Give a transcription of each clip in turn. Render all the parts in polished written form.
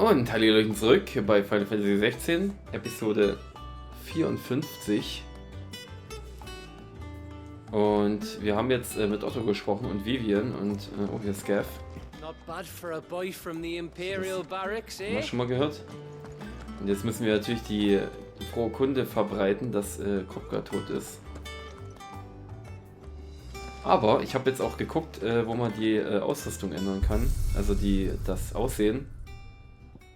Und Hallöchen zurück bei Final Fantasy XVI, Episode 54. Und wir haben jetzt mit Otto gesprochen und Vivian und oh, hier ist Gav. Not bad for a boy from the Imperial Barracks, Haben wir eh? schon mal gehört. Und jetzt müssen wir natürlich die frohe Kunde verbreiten, dass Kopka tot ist. Aber ich habe jetzt auch geguckt, wo man die Ausrüstung ändern kann. Also das Aussehen.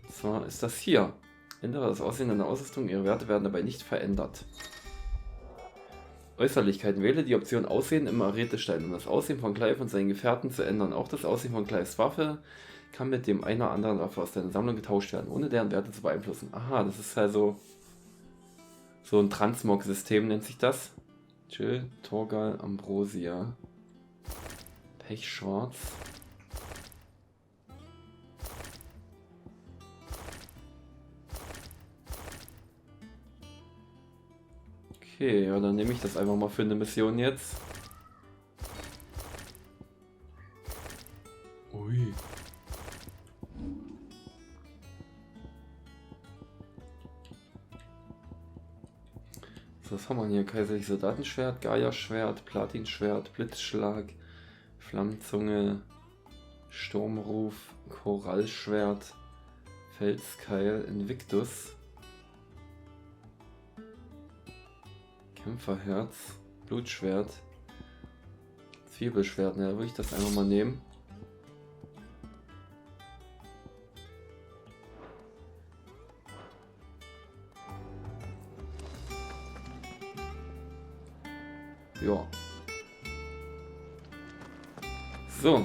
Und zwar ist das hier. Ändere das Aussehen deiner Ausrüstung, ihre Werte werden dabei nicht verändert. Äußerlichkeiten. Wähle die Option Aussehen im Arete-Stein, um das Aussehen von Clive und seinen Gefährten zu ändern. Auch das Aussehen von Clives Waffe kann mit dem einer anderen Waffe aus deiner Sammlung getauscht werden, ohne deren Werte zu beeinflussen. Aha, das ist also so ein Transmog-System, nennt sich das. Jill, Torgal, Ambrosia. Pechschwarz. Okay, ja, dann nehme ich das einfach mal für eine Mission jetzt. Ui. So, was haben wir hier? Kaiserliches Soldatenschwert, Gaia-Schwert, Platinschwert, Blitzschlag, Flammenzunge, Sturmruf, Korallschwert, Felskeil, Invictus, Kämpferherz, Blutschwert, Zwiebelschwert. Na, würde ich das einfach mal nehmen. Ja. So.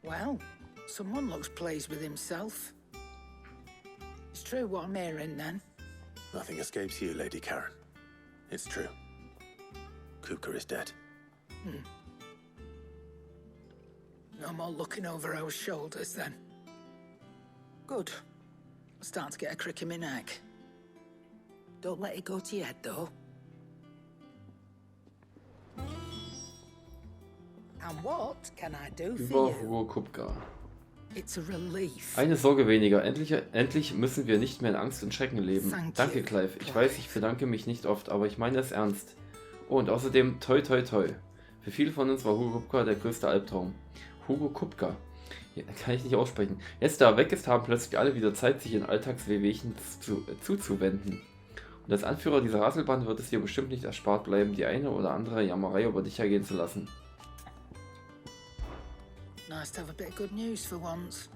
Well, someone looks pleased with himself. It's true what I'm hearing then. Nothing escapes you, Lady Karen. It's true. Kuka is dead. No more looking over our shoulders then. Good. I'm starting to get a crick in my neck. Don't let it go to your head though. And what can I do for Über you? Hugo Kupka. It's a relief. Eine Sorge weniger. Endlich müssen wir nicht mehr in Angst und Schrecken leben. Danke, Clive. Ich weiß, ich bedanke mich nicht oft, aber ich meine es ernst. Oh, und außerdem, toi toi toi. Für viele von uns war Hugo Kupka der größte Albtraum. Hugo Kupka. Ja, kann ich nicht aussprechen. Jetzt, da er weg ist, haben plötzlich alle wieder Zeit, sich in Alltagswehwehchen zuzuwenden. Und als Anführer dieser Rasselbande wird es dir bestimmt nicht erspart bleiben, die eine oder andere Jammerei über dich ergehen zu lassen. Nice to have a bit of good news for once.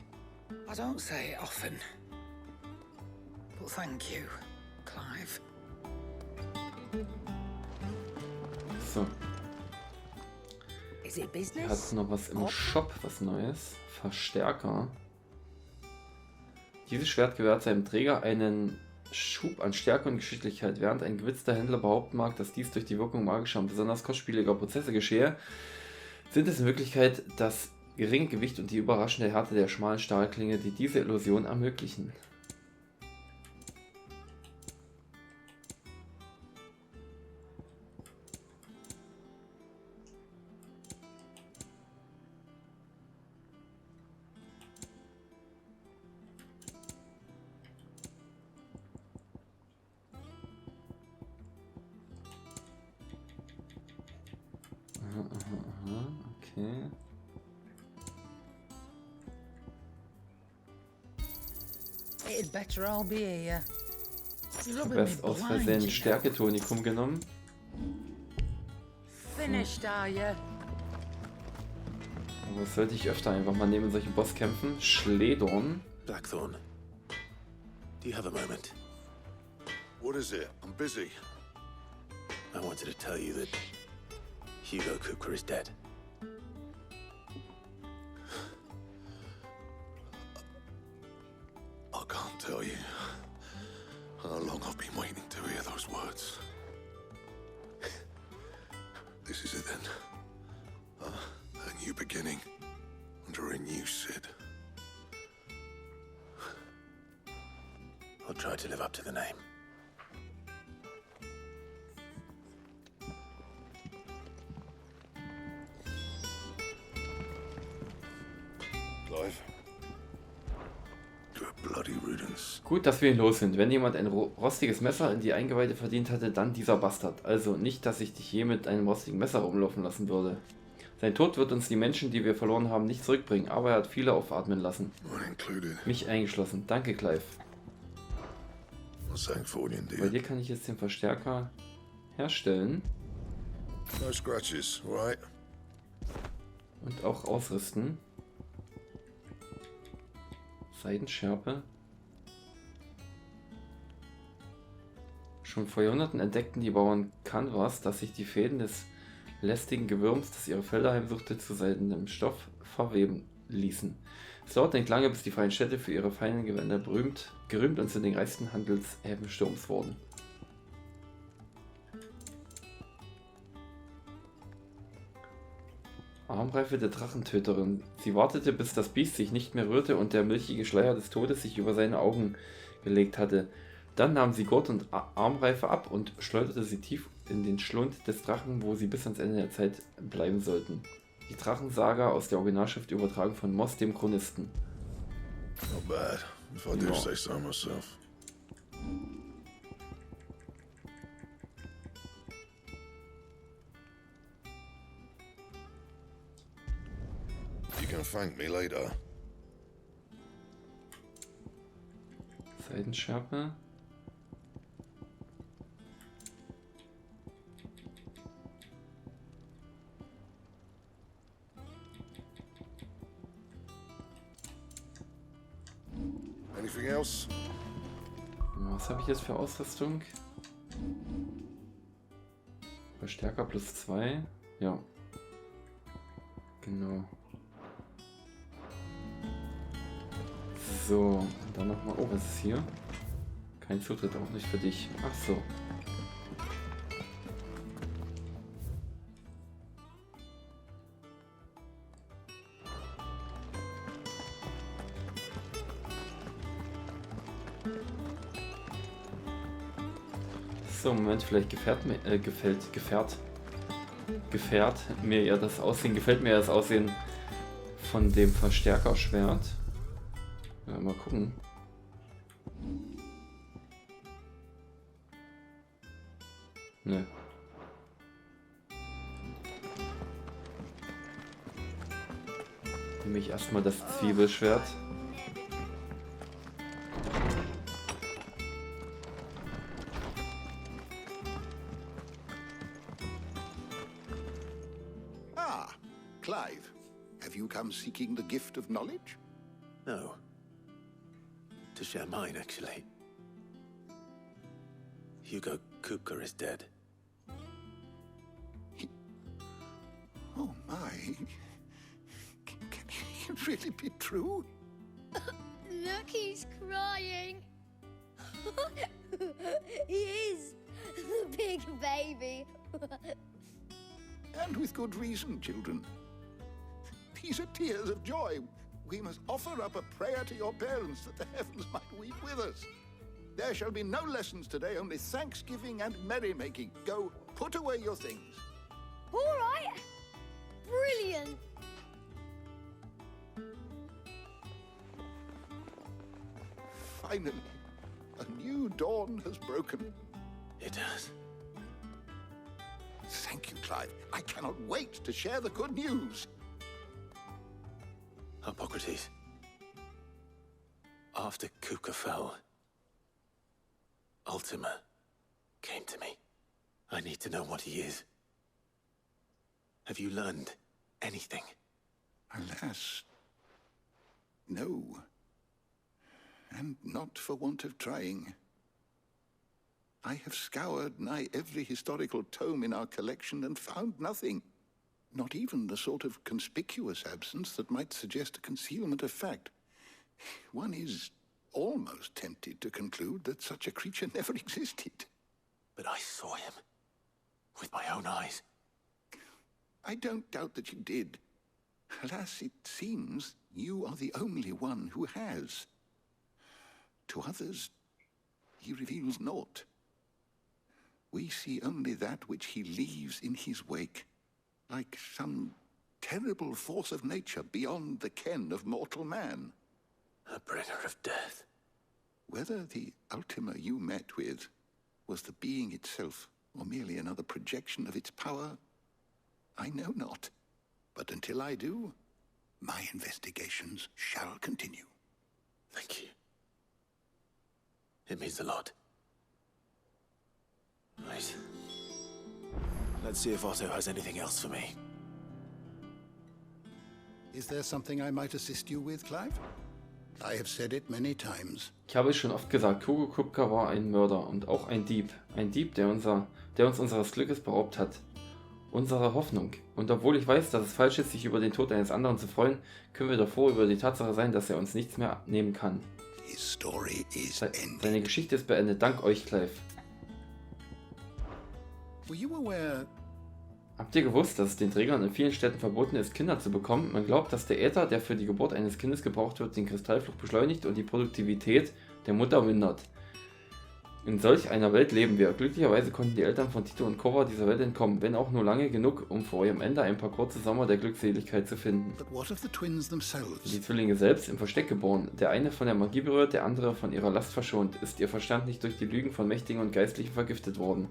I don't say it often. But thank you, Clive. So. Is it Hat business? noch was im Shop, was Neues. Verstärker. Dieses Schwert gewährt seinem Träger einen Schub an Stärke und Geschicklichkeit. Während ein gewitzter Händler behaupten mag, dass dies durch die Wirkung magischer und besonders kostspieliger Prozesse geschehe, sind es in Wirklichkeit das geringe Gewicht und die überraschende Härte der schmalen Stahlklinge, die diese Illusion ermöglichen. Aha, okay. It'd better all be here. Ich habe erst aus Versehen Stärketonikum genommen. Finished, are you? Aber das sollte ich öfter einfach mal nehmen in solchen Bosskämpfen. Schledorn. Blackthorn, do you have a moment? What is it? I'm busy. I wanted to tell you that Hugo Kuka is dead. I can't tell you how long I've been waiting to hear those words. This is it then. A new beginning under a new Sid. I'll try to live up to the name. Clive, bloody rodents. Gut, dass wir ihn los sind. Wenn jemand ein rostiges Messer in die Eingeweide verdient hatte, dann dieser Bastard. Also nicht, dass ich dich je mit einem rostigen Messer rumlaufen lassen würde. Sein Tod wird uns die Menschen, die wir verloren haben, nicht zurückbringen, aber er hat viele aufatmen lassen. Mine included. Mich eingeschlossen. Danke, Clive. What's that for you, Bei dear? dir kann ich jetzt den Verstärker herstellen No scratches, right? und auch ausrüsten. Seidenschärpe. Schon vor Jahrhunderten entdeckten die Bauern Canvas, dass sich die Fäden des lästigen Gewürms, das ihre Felder heimsuchte, zu seidenem Stoff verweben ließen. Es dauerte nicht lange, bis die freien Städte für ihre feinen Gewänder gerühmt und zu den reichsten Handelshäfen Sturms wurden. Armreife der Drachentöterin. Sie wartete, bis das Biest sich nicht mehr rührte und der milchige Schleier des Todes sich über seine Augen gelegt hatte. Dann nahm sie Gurt und Armreife ab und schleuderte sie tief in den Schlund des Drachen, wo sie bis ans Ende der Zeit bleiben sollten. Die Drachensaga aus der Originalschrift übertragen von Moss, dem Chronisten. Not bad, if I do say so myself. You can thank me later. Seidenschärpe. Anything else? Was habe ich jetzt für Ausrüstung? Verstärker plus 2. Ja. Genau. So, und dann nochmal. Oh, was ist hier? Kein Zutritt, auch nicht für dich. Ach so. So, Moment, vielleicht gefällt mir ja das Aussehen, gefällt mir das Aussehen von dem Verstärkerschwert. Ja, mal gucken. Ne. Nehme ich erstmal das Zwiebelschwert. Clive, have you come seeking the gift of knowledge? No. To share mine, actually. Hugo Kupka is dead. Oh my. Can it really be true? Look, he's crying. He is. The big baby. And with good reason, children. These are tears of joy. We must offer up a prayer to your parents that the heavens might weep with us. There shall be no lessons today, only thanksgiving and merrymaking. Go, put away your things. All right. Brilliant. Finally, a new dawn has broken. It has. Thank you, Clive. I cannot wait to share the good news. Hippocrates. After Kupka fell, Ultima came to me. I need to know what he is. Have you learned anything? Alas, no. And not for want of trying. I have scoured nigh every historical tome in our collection and found nothing. Not even the sort of conspicuous absence that might suggest a concealment of fact. One is almost tempted to conclude that such a creature never existed. But I saw him with my own eyes. I don't doubt that you did. Alas, it seems you are the only one who has. To others, he reveals naught. We see only that which he leaves in his wake, like some terrible force of nature beyond the ken of mortal man. A bringer of death. Whether the Ultima you met with was the being itself, or merely another projection of its power, I know not. But until I do, my investigations shall continue. Thank you. It means a lot. Right. Let's see if Otto has anything else for me. Is there something I might assist you with, Clive? I have said it many times. Ich habe es schon oft gesagt, Hugo Kupka war ein Mörder und auch ein Dieb. Ein Dieb, der uns unseres Glückes beraubt hat. Unsere Hoffnung. Und obwohl ich weiß, dass es falsch ist, sich über den Tod eines anderen zu freuen, können wir doch froh über die Tatsache sein, dass er uns nichts mehr nehmen kann. His story is ended. Seine Geschichte ist beendet. Dank euch, Clive. Were you aware? Habt ihr gewusst, dass es den Trägern in vielen Städten verboten ist, Kinder zu bekommen? Man glaubt, dass der Äther, der für die Geburt eines Kindes gebraucht wird, den Kristallfluch beschleunigt und die Produktivität der Mutter mindert. In solch einer Welt leben wir. Glücklicherweise konnten die Eltern von Tito und Cora dieser Welt entkommen, wenn auch nur lange genug, um vor ihrem Ende ein paar kurze Sommer der Glückseligkeit zu finden. But what of the twins themselves? Die Zwillinge selbst im Versteck geboren. Der eine von der Magie berührt, der andere von ihrer Last verschont. Ist ihr Verstand nicht durch die Lügen von Mächtigen und Geistlichen vergiftet worden?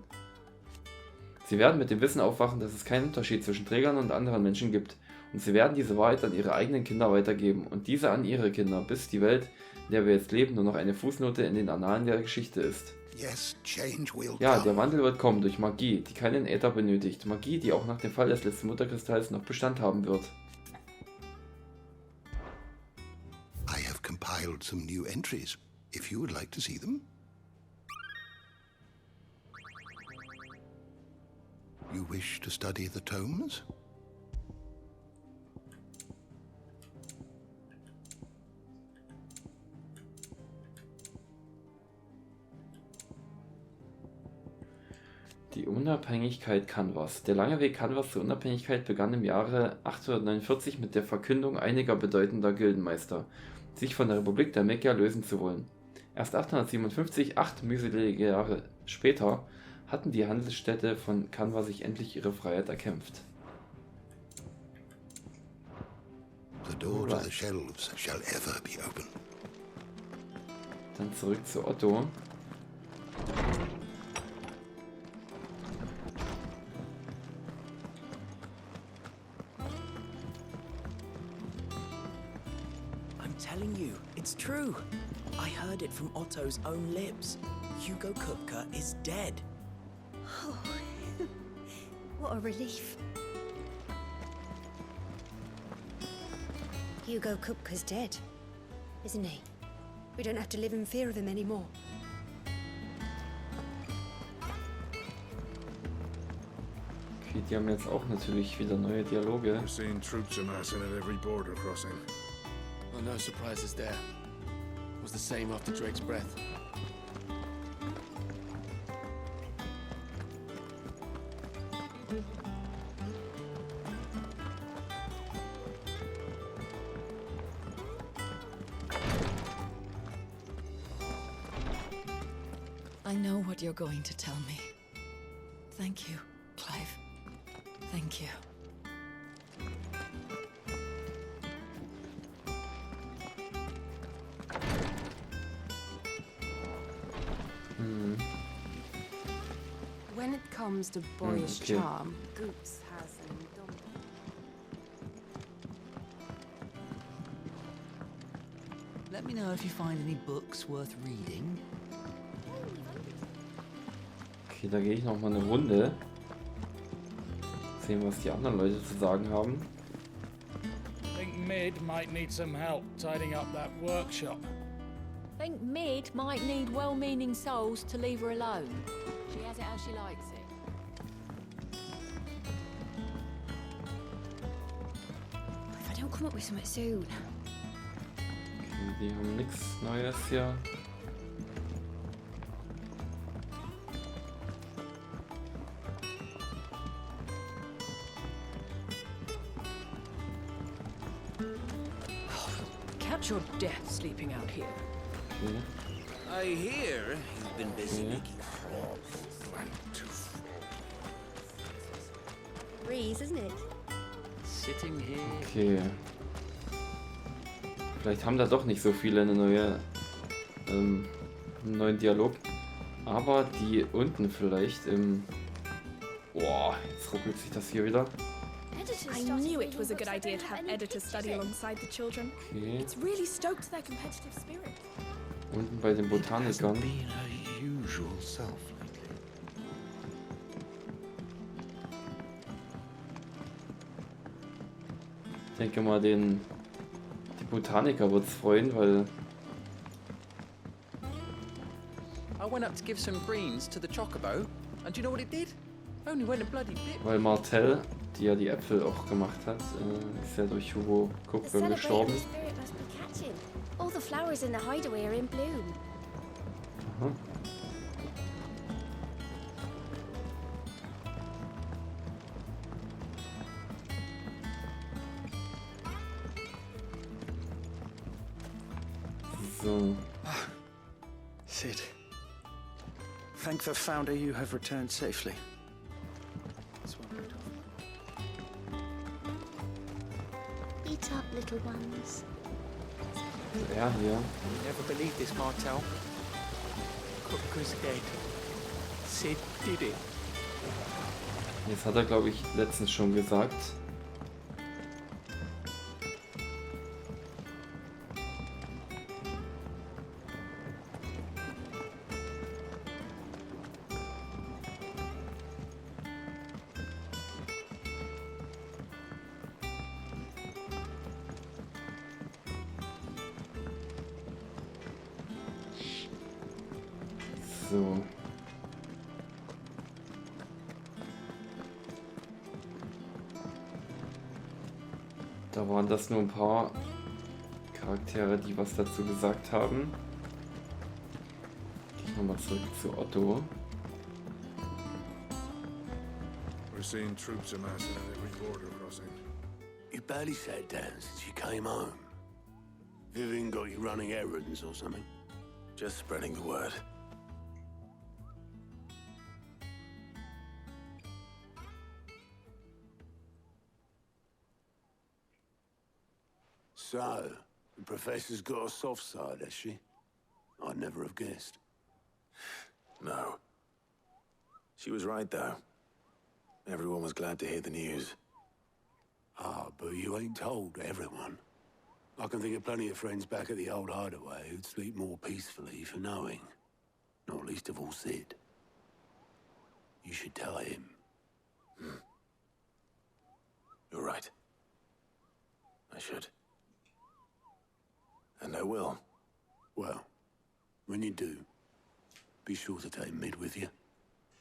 Sie werden mit dem Wissen aufwachen, dass es keinen Unterschied zwischen Trägern und anderen Menschen gibt. Und sie werden diese Wahrheit an ihre eigenen Kinder weitergeben und diese an ihre Kinder, bis die Welt, in der wir jetzt leben, nur noch eine Fußnote in den Annalen der Geschichte ist. Yes, change will Ja, come. der Wandel wird kommen durch Magie, die keinen Äther benötigt. Magie, die auch nach dem Fall des letzten Mutterkristalls noch Bestand haben wird. I have compiled some new entries. If you would like to see them. You wish to study the tomes? Die Unabhängigkeit Canvas. Der lange Weg Canvas zur Unabhängigkeit begann im Jahre 849 mit der Verkündung einiger bedeutender Gildenmeister, sich von der Republik der Magier lösen zu wollen. Erst 857, 8 mühselige Jahre später, hatten die Handelsstädte von Canva sich endlich ihre Freiheit erkämpft. The door to the shelves shall ever be open. Dann zurück zu Otto. I'm telling you, it's true. I heard it from Otto's own lips. Hugo Kupka is dead. Oh, what a relief. Hugo Kupka's dead, isn't he? We don't have to live in fear of him anymore. Okay, die haben jetzt auch natürlich wieder neue Dialoge. We're seeing troops amassing at every border crossing. Oh, no surprises there. It was the same after Drake's breath. I know what you're going to tell me. Thank you, Clive. Thank you. When it comes to boyish okay. charm, Goops has an indomitable. Let me know if you find any books worth reading. Okay, da gehe ich noch mal eine Runde. Sehen, was die anderen Leute zu sagen haben. Think Mid might need some help tidying up that workshop. Think Mid might need well-meaning souls to leave her alone. She has it how she likes it. If I don't come up with something soon. Okay, die haben nichts Neues hier. Catch your death sleeping out here. Okay. I hear you've been busy Okay. making friends. Breeze, isn't it? Sitting here. Okay. Vielleicht haben da doch nicht so viele eine neue einen neuen Dialog. Aber die unten vielleicht im... Boah, jetzt ruckelt sich das hier wieder. I knew it was a good idea to have editors study alongside the children. Okay. It's really stoked their competitive spirit. Unten bei den Botanikern. Ich denke mal, die Botaniker wird es freuen, weil... I went up to give some greens to the chocobo, and do you know what it did? Only went a bloody bit. Weil Martell, die ja die Äpfel auch gemacht hat, ist ja durch Hugo Cookville gestorben. All the flowers in the hideaway are in bloom. Aha. So. Sid. Thank the founder you have returned safely. Eat up, little ones. Ja, hier. Never believe this, Martel. Cook's dead. Sid did it. Das hat er, glaube ich, letztens schon gesagt. So. Da waren das nur ein paar Charaktere, die was dazu gesagt haben. Ich nochmal zurück zu Otto. We're seeing troops amassing at every border crossing. You barely sat down since you came home. Vivian got you running errands or something? Just spreading the word. So, the Professor's got a soft side, has she? I'd never have guessed. No. She was right, though. Everyone was glad to hear the news. Ah, but you ain't told everyone. I can think of plenty of friends back at the old hideaway who'd sleep more peacefully for knowing. Not least of all Sid. You should tell him. You're right. I should. And I will. Well, when you do, be sure to take Mid with you.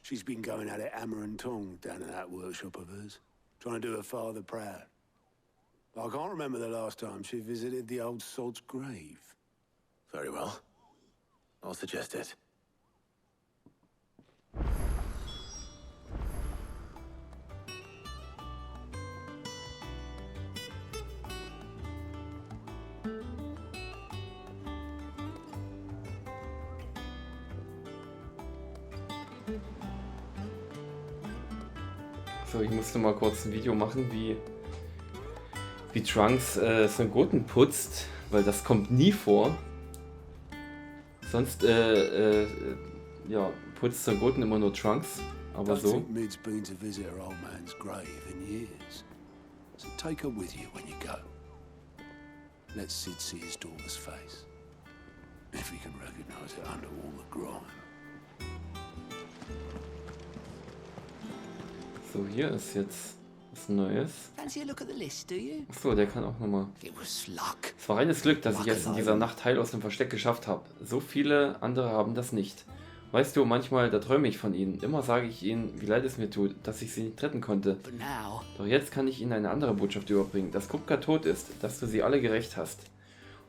She's been going at it hammer and tongs down in that workshop of hers, trying to do her father proud. I can't remember the last time she visited the old sod's grave. Very well. I'll suggest it. So, ich musste mal kurz ein Video machen, wie Trunks Son Goten putzt, weil das kommt nie vor. Sonst ja, putzt Son Goten immer nur Trunks, aber so. I think Mid's been to visit her old man's grave in years. So take her with you when you go. Let Sid see his daughter's face. If he can recognize it under all the grime. So, hier ist jetzt was Neues. Fancy a look at the list, do you? Achso, der kann auch nochmal. It was luck. Es war reines Glück, dass ich es in dieser Nacht heil aus dem Versteck geschafft habe. So viele andere haben das nicht. Weißt du, manchmal, da träume ich von ihnen. Immer sage ich ihnen, wie leid es mir tut, dass ich sie nicht retten konnte. Doch jetzt kann ich ihnen eine andere Botschaft überbringen, dass Kupka tot ist, dass du sie alle gerecht hast.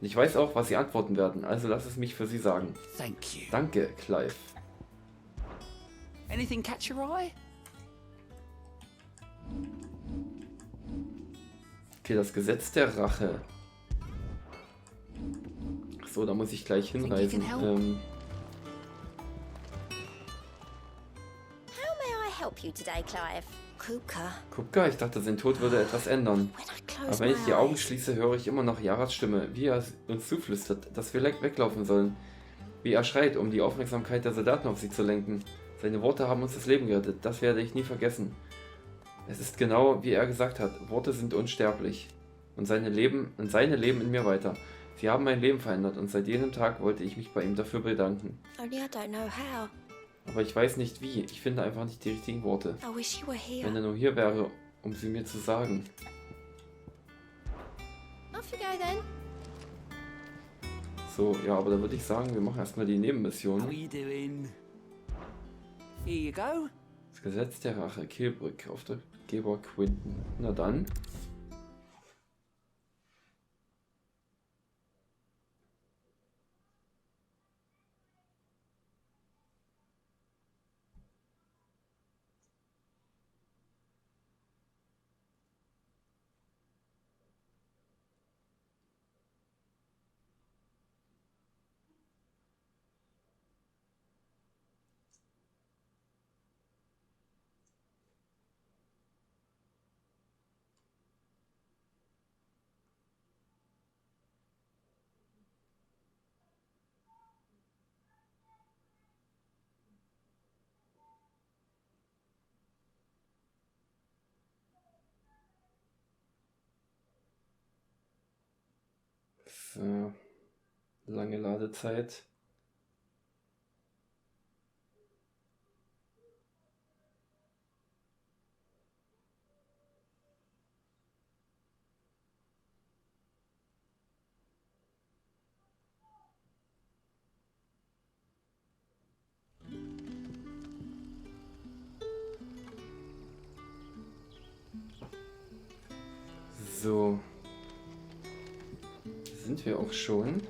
Und ich weiß auch, was sie antworten werden, also lass es mich für sie sagen. Thank you. Danke, Clive. Anything catch your eye? Okay, das Gesetz der Rache. So, da muss ich gleich hinreisen. How may I help you today, Clive? Kupka, ich dachte, sein Tod würde etwas ändern. Aber wenn ich die Augen schließe, höre ich immer noch Yaras Stimme, wie er uns zuflüstert, dass wir weglaufen sollen. Wie er schreit, um die Aufmerksamkeit der Soldaten auf sie zu lenken. Seine Worte haben uns das Leben gerettet, das werde ich nie vergessen. Es ist genau, wie er gesagt hat, Worte sind unsterblich. Und seine Leben in mir weiter. Sie haben mein Leben verändert und seit jenem Tag wollte ich mich bei ihm dafür bedanken. Only I don't know how. Aber ich weiß nicht wie, ich finde einfach nicht die richtigen Worte. I wish you were here. Wenn er nur hier wäre, um sie mir zu sagen. Off you go then. So, ja, aber da würde ich sagen, wir machen erstmal die Nebenmission. How are you doing? Here you go. Das Gesetz der Rache, Kilbrück, Auftraggeber Quinton. Na dann. So, lange Ladezeit. So. Sind wir auch schon?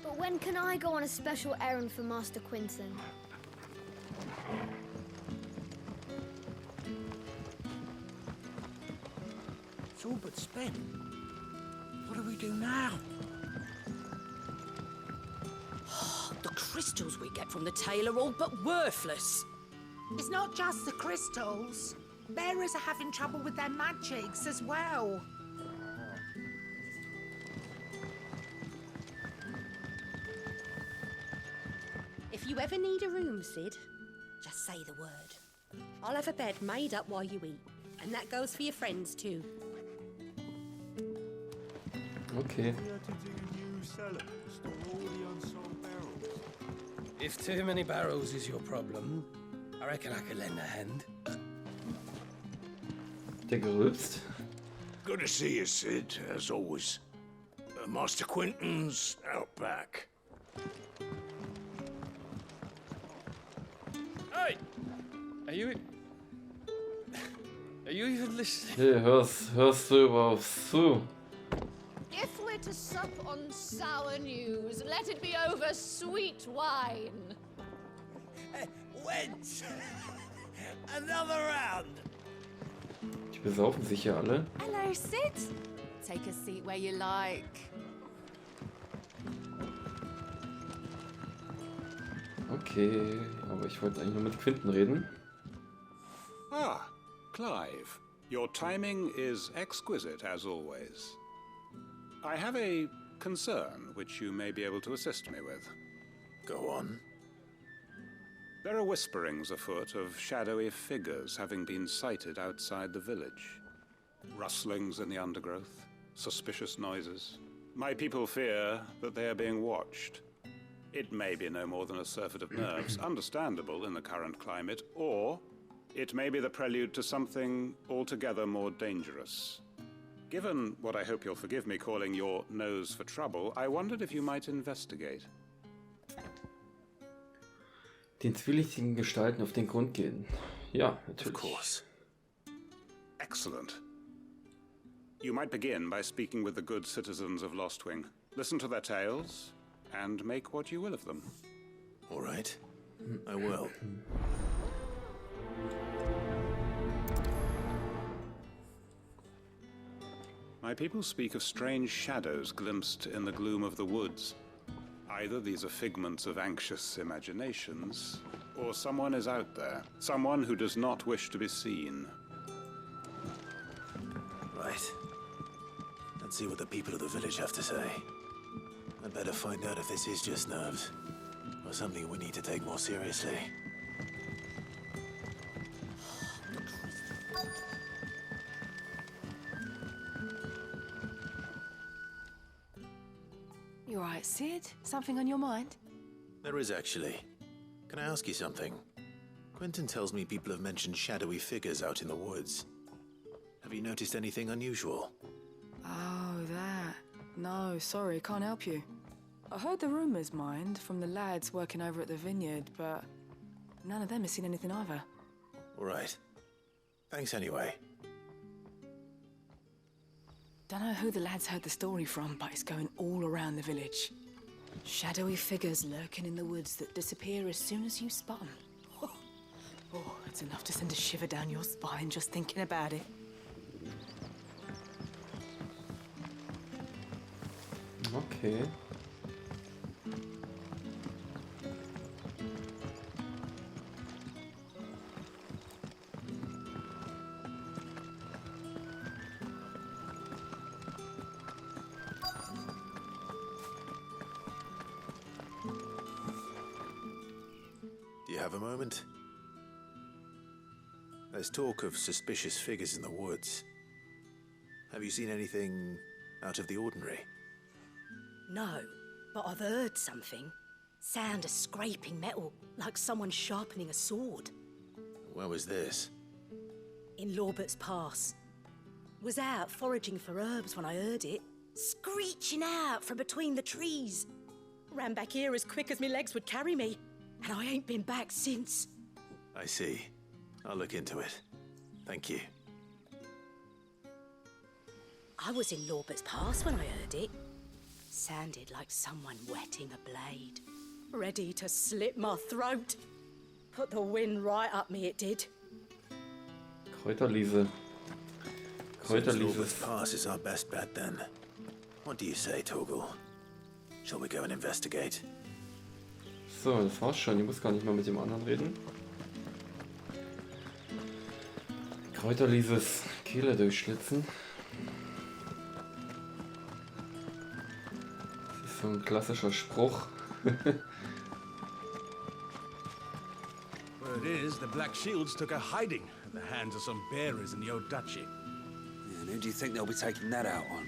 But when can I go on a special errand for Master Quinton? It's all but spent. What do we do now? The crystals we get from the tail are all but worthless. It's not just the crystals. Bearers are having trouble with their magics as well. If you ever need a room, Sid, just say the word. I'll have a bed made up while you eat. And that goes for your friends too. Okay. If too many barrels is your problem, I reckon I could lend a hand. Der gerülpst. Good to see you, Sid, as always. Master Quinton's out back. Hey! Are you even listening? Hey, hörst du überhaupt zu? If we're to sup on sour news, let it be over sweet wine. Wench! Another round! Die besaufen sich ja alle. Hello, Sid. Take a seat where you like. Okay, aber ich wollte eigentlich nur mit Quinton reden. Ah, Clive. Your timing is exquisite, as always. I have a concern which you may be able to assist me with. Go on. There are whisperings afoot of shadowy figures having been sighted outside the village. Rustlings in the undergrowth, suspicious noises. My people fear that they are being watched. It may be no more than a surfeit of nerves, understandable in the current climate, or it may be the prelude to something altogether more dangerous. Given what I hope you'll forgive me calling your nose for trouble, I wondered if you might investigate. Den zwielichtigen Gestalten auf den Grund gehen. Ja, natürlich. Of course. Excellent. You might begin by speaking with the good citizens of Lostwing. Listen to their tales, and make what you will of them. All right. I will. My people speak of strange shadows glimpsed in the gloom of the woods. Either these are figments of anxious imaginations, or someone is out there. Someone who does not wish to be seen. Right. Let's see what the people of the village have to say. I better find out if this is just nerves, or something we need to take more seriously. You alright, Sid? Something on your mind? There is actually. Can I ask you something? Quentin tells me people have mentioned shadowy figures out in the woods. Have you noticed anything unusual? Oh, that. No, sorry, can't help you. I heard the rumours, mind, from the lads working over at the vineyard, but none of them has seen anything either. All right. Thanks anyway. Don't know who the lads heard the story from, but it's going all around the village. Shadowy figures lurking in the woods that disappear as soon as you spot them. Oh, it's enough to send a shiver down your spine just thinking about it. Okay. Do you have a moment? There's talk of suspicious figures in the woods. Have you seen anything out of the ordinary? No, but I've heard something. Sound of scraping metal, like someone sharpening a sword. Where was this? In Lorbert's Pass. Was out foraging for herbs when I heard it, screeching out from between the trees. Ran back here as quick as my legs would carry me, and I ain't been back since. I see. I'll look into it. Thank you. I was in Lorbert's Pass when I heard it. Sounded like someone whetting a blade. Ready to slit my throat. Put the wind right up me, it did. Kräuterliese. Lorbert's Pass is our best bet then. What do you say, Torgal? Shall we go and investigate? So, das war's schon. Ich muss gar nicht mehr mit dem anderen reden. Kräuterlieses Kehle durchschlitzen. Das ist so ein klassischer Spruch. Word is, the Black Shields took a hiding at the hands of some bearers in the old duchy. And who do you think they'll be taking that out on?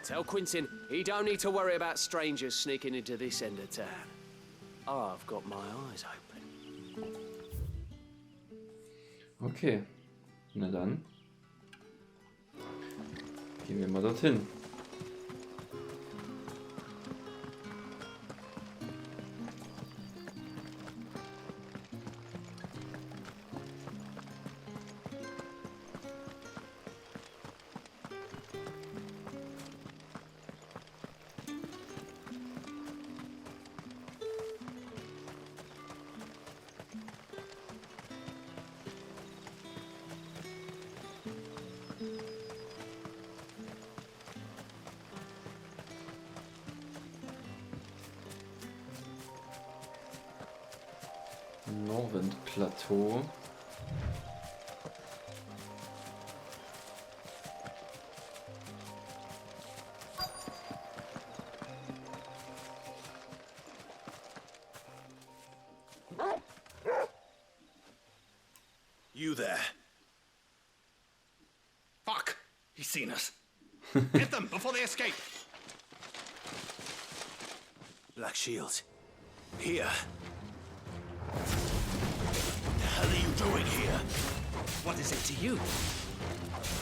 Tell Quentin he don't need to worry about strangers sneaking into this end of town. I've got my eyes open. Okay, na dann gehen wir mal dorthin. Plateau. You there. Fuck! He's seen us. Get them before they escape. Black Shields. Here. What the hell are you doing here? What is it to you?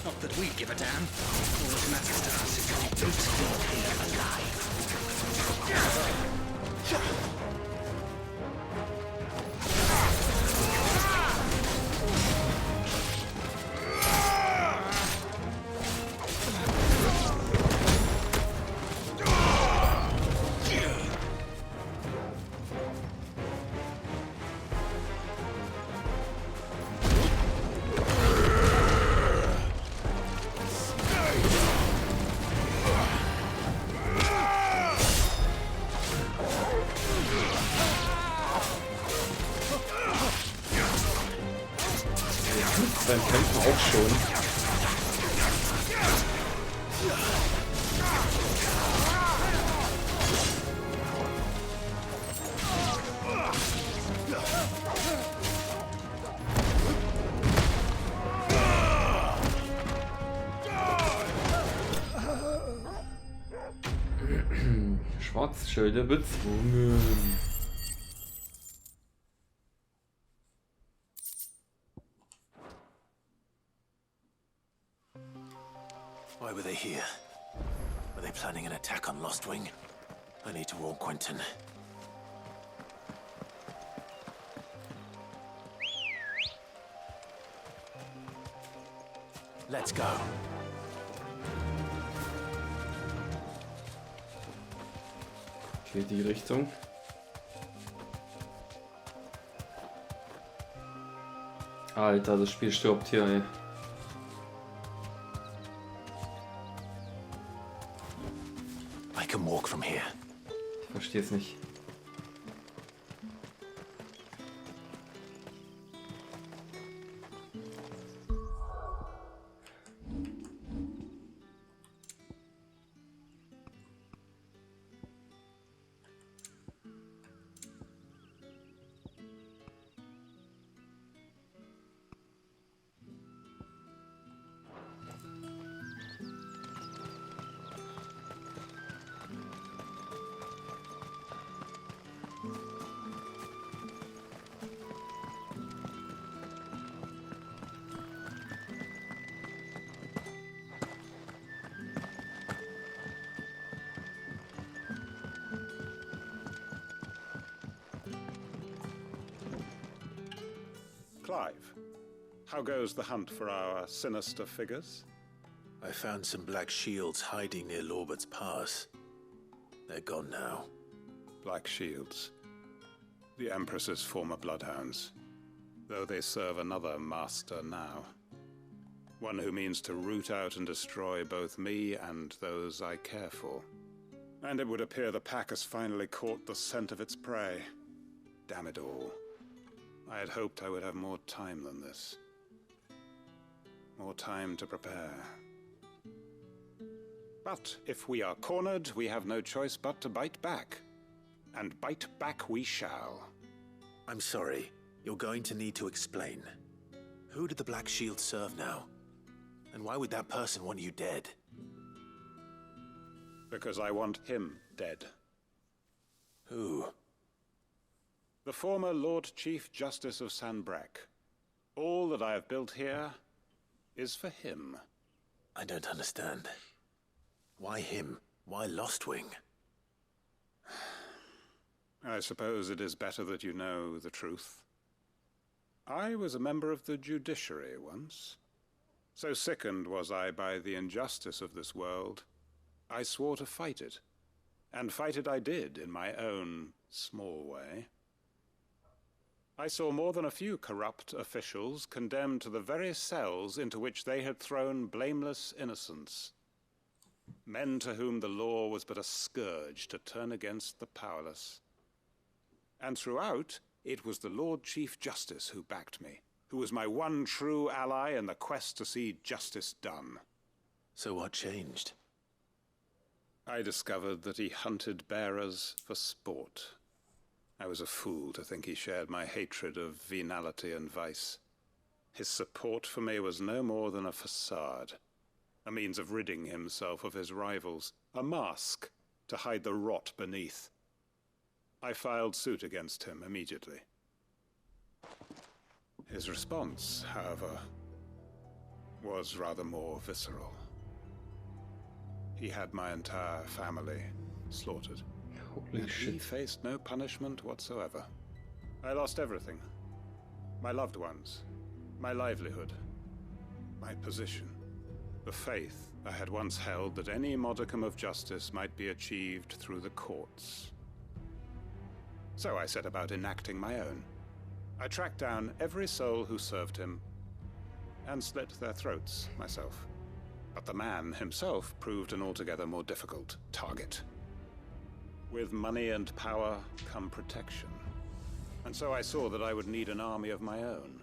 Not that we give a damn. All that matters to us is that we don't leave here alive. Beim Kämpfen auch schon. Schwarzschilde bezwungen. Why were they here? Were they planning an attack on Lostwing? I need to warn Quentin. Let's go. Okay, die Richtung. Alter, das Spiel stirbt hier, ey. I can walk from here. Ich verstehe es nicht. Clive, how goes the hunt for our sinister figures? I found some black shields hiding near Lorbert's Pass. They're gone now. Black shields. The Empress's former bloodhounds. Though they serve another master now. One who means to root out and destroy both me and those I care for. And it would appear the pack has finally caught the scent of its prey. Damn it all. I had hoped I would have more time than this. More time to prepare. But if we are cornered, we have no choice but to bite back. And bite back we shall. I'm sorry. You're going to need to explain. Who did the Black Shield serve now? And why would that person want you dead? Because I want him dead. Who? The former Lord Chief Justice of Sanbreque. All that I have built here is for him. I don't understand. Why him? Why Lostwing? I suppose it is better that you know the truth. I was a member of the judiciary once. So sickened was I by the injustice of this world, I swore to fight it. And fight it I did in my own small way. I saw more than a few corrupt officials condemned to the very cells into which they had thrown blameless innocents. Men to whom the law was but a scourge to turn against the powerless. And throughout, it was the Lord Chief Justice who backed me, who was my one true ally in the quest to see justice done. So what changed? I discovered that he hunted bearers for sport. I was a fool to think he shared my hatred of venality and vice. His support for me was no more than a facade, a means of ridding himself of his rivals, a mask to hide the rot beneath. I filed suit against him immediately. His response, however, was rather more visceral. He had my entire family slaughtered. Holy shit. He faced no punishment whatsoever. I lost everything. My loved ones, my livelihood, my position, the faith I had once held that any modicum of justice might be achieved through the courts. So I set about enacting my own. I tracked down every soul who served him and slit their throats myself. But the man himself proved an altogether more difficult target. With money and power come protection. And so I saw that I would need an army of my own.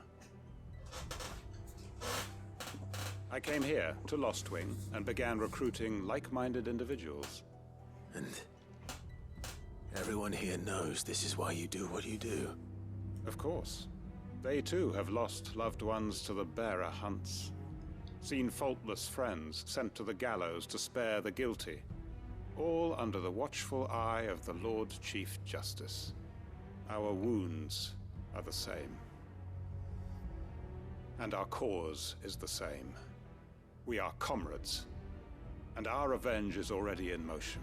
I came here to Lostwing and began recruiting like-minded individuals. And everyone here knows this is why you do what you do. Of course. They too have lost loved ones to the bearer hunts. Seen faultless friends sent to the gallows to spare the guilty. all under the watchful eye of the Lord Chief Justice. Our wounds are the same. And our cause is the same. We are comrades, and our revenge is already in motion.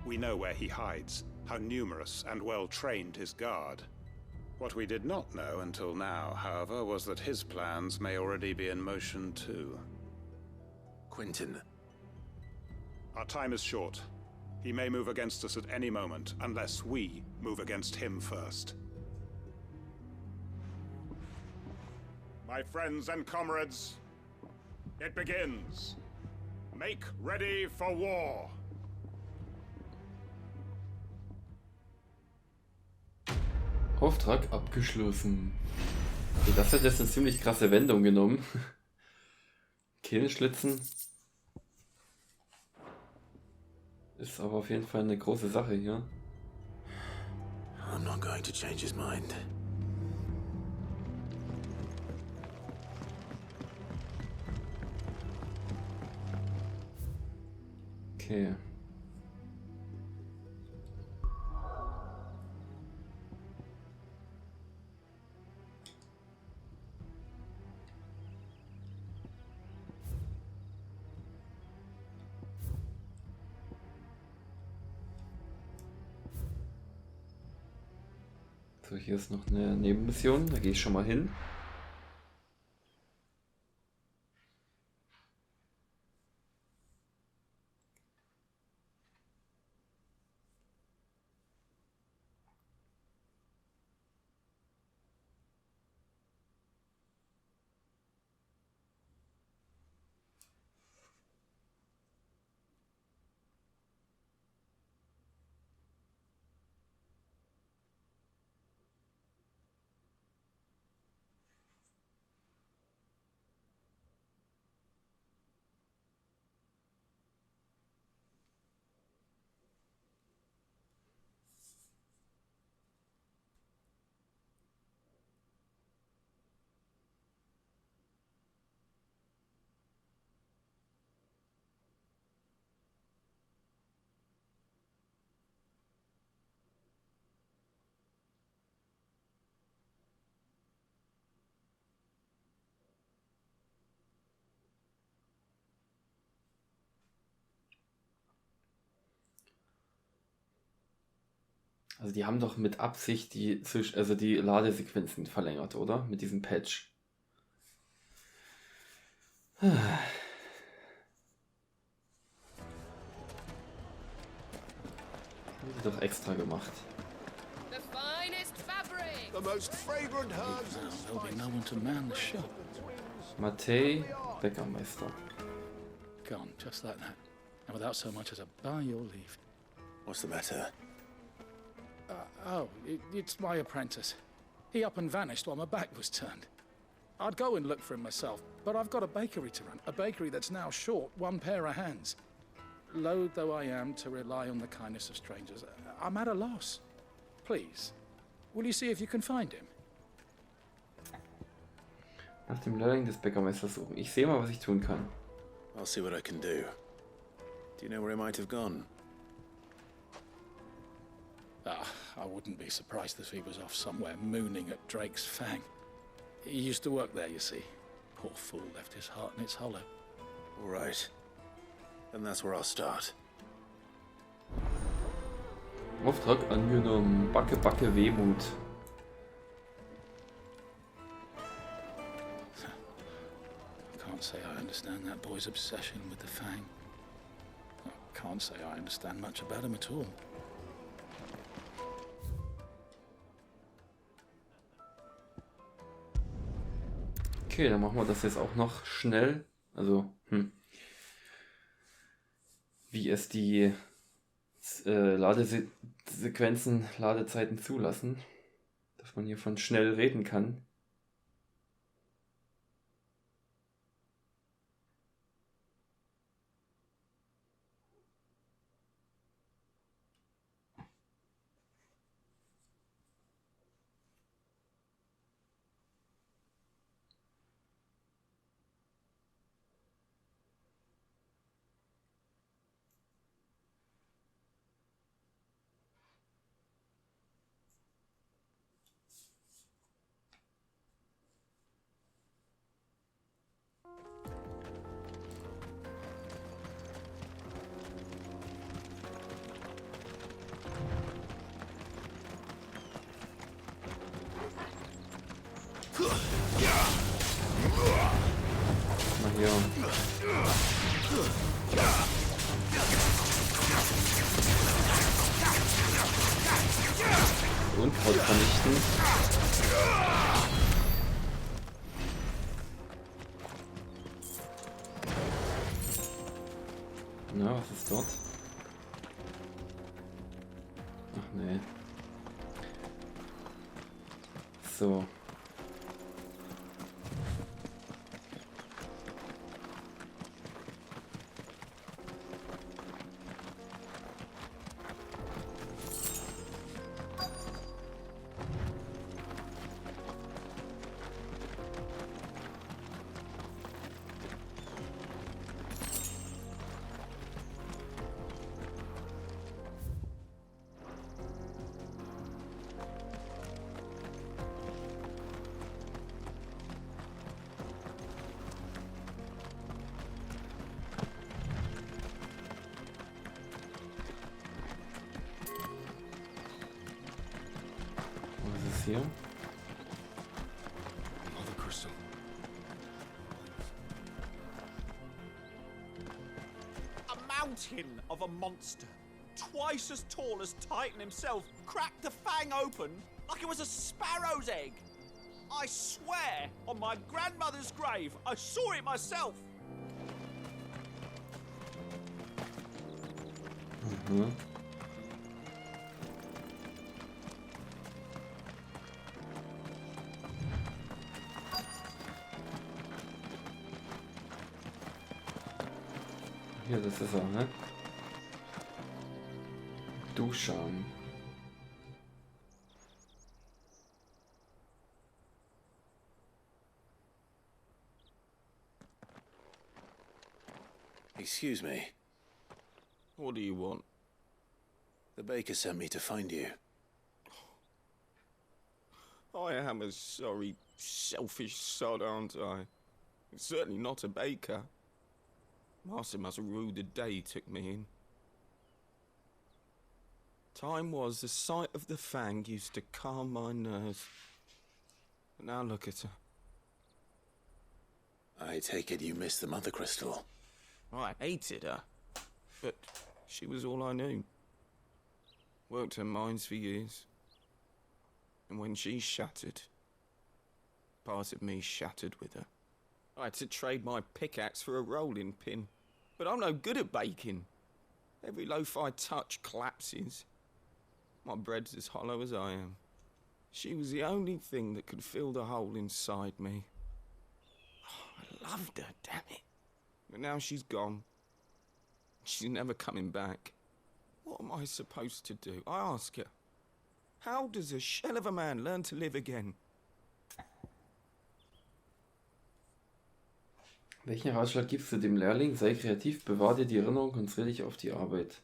We know where he hides, how numerous and well-trained his guard. What we did not know until now, however, was that his plans may already be in motion too. Quentin. Our time is short. He may move against us at any moment, unless we move against him first. My friends and comrades, it begins. Make ready for war. Auftrag abgeschlossen. Okay, das hat jetzt eine ziemlich krasse Wendung genommen. Kehlenschlitzen. Ist aber auf jeden Fall eine große Sache hier. I'm not going to change his mind. Okay. So, hier ist noch eine Nebenmission, da gehe ich schon mal hin. Also die haben doch mit Absicht die Ladesequenzen verlängert, oder? Mit diesem Patch. Haben sie doch extra gemacht. The finest fabric. The most fragrant herbs. There'll be no one to man the shop. Matej, Bäckermeister. Gone, just like that. And without so much as a by your leave. What's the matter? It's my apprentice. He up and vanished while my back was turned. I'd go and look for him myself, but I've got a bakery to run. A bakery that's now short one pair of hands. Loath though I am to rely on the kindness of strangers, I'm at a loss. Please, will you see if you can find him? Nach dem Lehrling des Bäckermeisters suchen. Ich sehe mal, was ich tun kann. I'll see what I can do. Do you know where he might have gone? I wouldn't be surprised if he was off somewhere mooning at Drake's Fang. He used to work there, you see. Poor fool left his heart in its hollow. All right. Then that's where I'll start. Auftrag angenommen. Backe, Backe, Wehmut. I can't say I understand that boy's obsession with the Fang. I can't say I understand much about him at all. Okay, dann machen wir das jetzt auch noch schnell. Also, wie es die Ladesequenzen, Ladezeiten zulassen. Dass man hier von schnell reden kann. hier. Unkraut vernichten. Na, was ist dort? Ach nee. So. Hier. Another crystal. A mountain of a monster, twice as tall as Titan himself, cracked the fang open like it was a sparrow's egg. I swear on my grandmother's grave, I saw it myself. Mhm. Hier, das ist er, ne? Duschan. Excuse me. What do you want? The baker sent me to find you. I am a sorry, selfish sod, aren't I? Certainly not a baker. Master must have ruled the day he took me in. Time was the sight of the fang used to calm my nerves. But now look at her. I take it you missed the mother crystal. I hated her, but she was all I knew. Worked her mines for years. And when she shattered, part of me shattered with her. I had to trade my pickaxe for a rolling pin. But I'm no good at baking. Every loaf I touch collapses. My bread's as hollow as I am. She was the only thing that could fill the hole inside me. Oh, I loved her, damn it. But now she's gone. She's never coming back. What am I supposed to do? I ask her. How does a shell of a man learn to live again? Welchen Ratschlag gibst du dem Lehrling? Sei kreativ, bewahr dir die Erinnerung, konzentriere dich auf die Arbeit.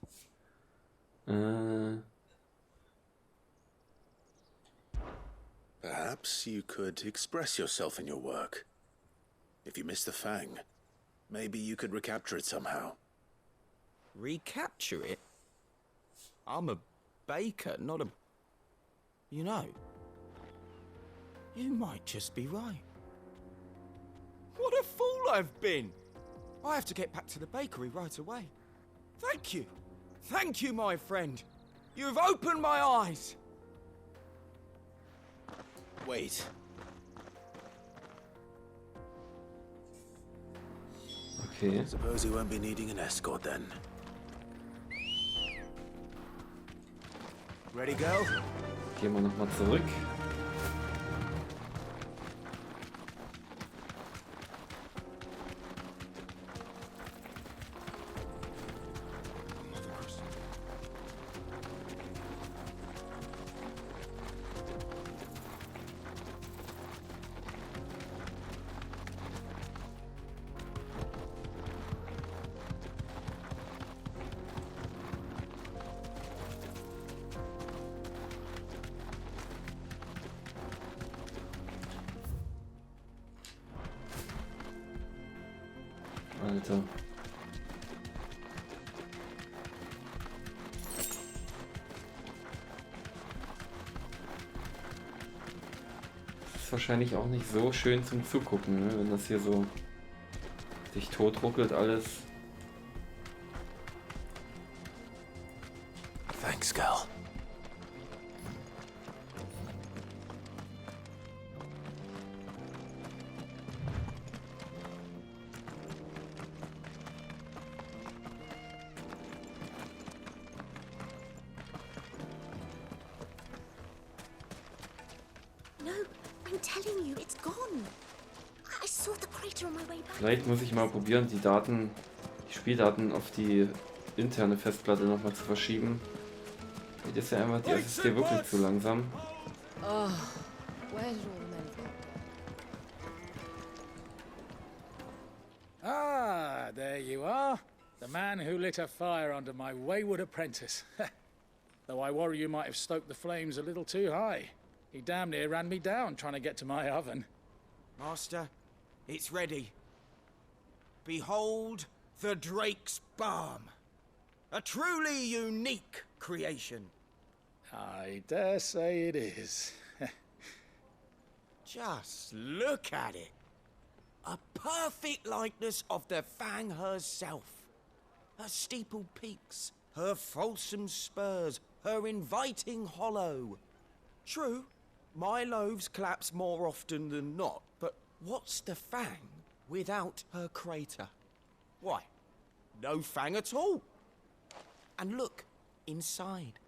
Perhaps you could express yourself in your work. If you miss the fang, maybe you could recapture it somehow. Recapture it? I'm a baker, not a... You know, you might just be right. What a fool I've been! I have to get back to the bakery right away. Thank you. Thank you, my friend. You've opened my eyes. Wait. Okay. Suppose you won't be needing an escort then. Ready, go? Gehen wir nochmal zurück. Alter. Das ist wahrscheinlich auch nicht so schön zum Zugucken, ne? Wenn das hier so Dich tot ruckelt alles. Thanks, girl. No, I'm telling you, it's gone. I saw the crater on my way back. Vielleicht muss ich mal probieren, die Spieldaten auf die interne Festplatte nochmal zu verschieben. Das ist ja einfach die SSD wirklich zu langsam. Oh, where's all the men from? Ah, there you are. The man who lit a fire under my wayward apprentice. Though I worry you might have stoked the flames a little too high. He damn near ran me down trying to get to my oven. Master, it's ready. Behold the Drake's Balm. A truly unique creation. I dare say it is. Just look at it. A perfect likeness of the Fang herself. Her steepled peaks, her fulsome spurs, her inviting hollow. True, my loaves collapse more often than not, but what's the Fang without her crater? Why, no Fang at all. And look, inside.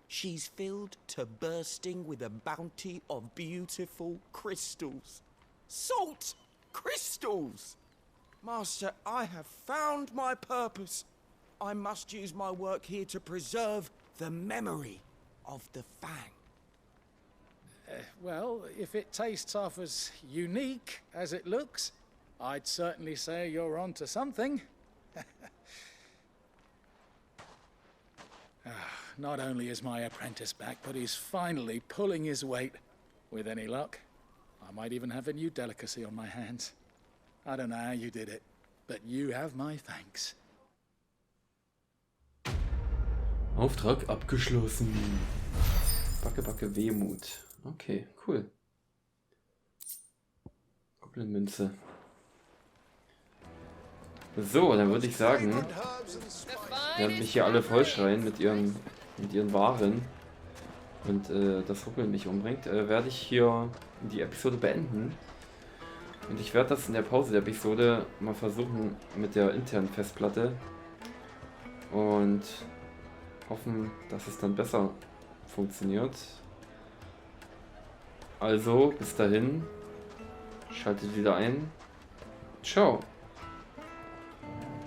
She's filled to bursting with a bounty of beautiful crystals. Salt crystals! Master, I have found my purpose. I must use my work here to preserve the memory of the Fang. Well, if it tastes half as unique as it looks, I'd certainly say you're onto something. Not only is my apprentice back, but he's finally pulling his weight. With any luck, I might even have a new delicacy on my hands. I don't know how you did it, but you have my thanks. Auftrag abgeschlossen. Backe, Backe, Wehmut. Okay, cool. Goblin-Münze. So, dann würde ich sagen, während mich hier alle vollschreien mit ihren Waren und das Ruckeln mich umbringt, werde ich hier die Episode beenden. Und ich werde das in der Pause der Episode mal versuchen mit der internen Festplatte und hoffen, dass es dann besser funktioniert. Also, bis dahin, schaltet wieder ein. Ciao.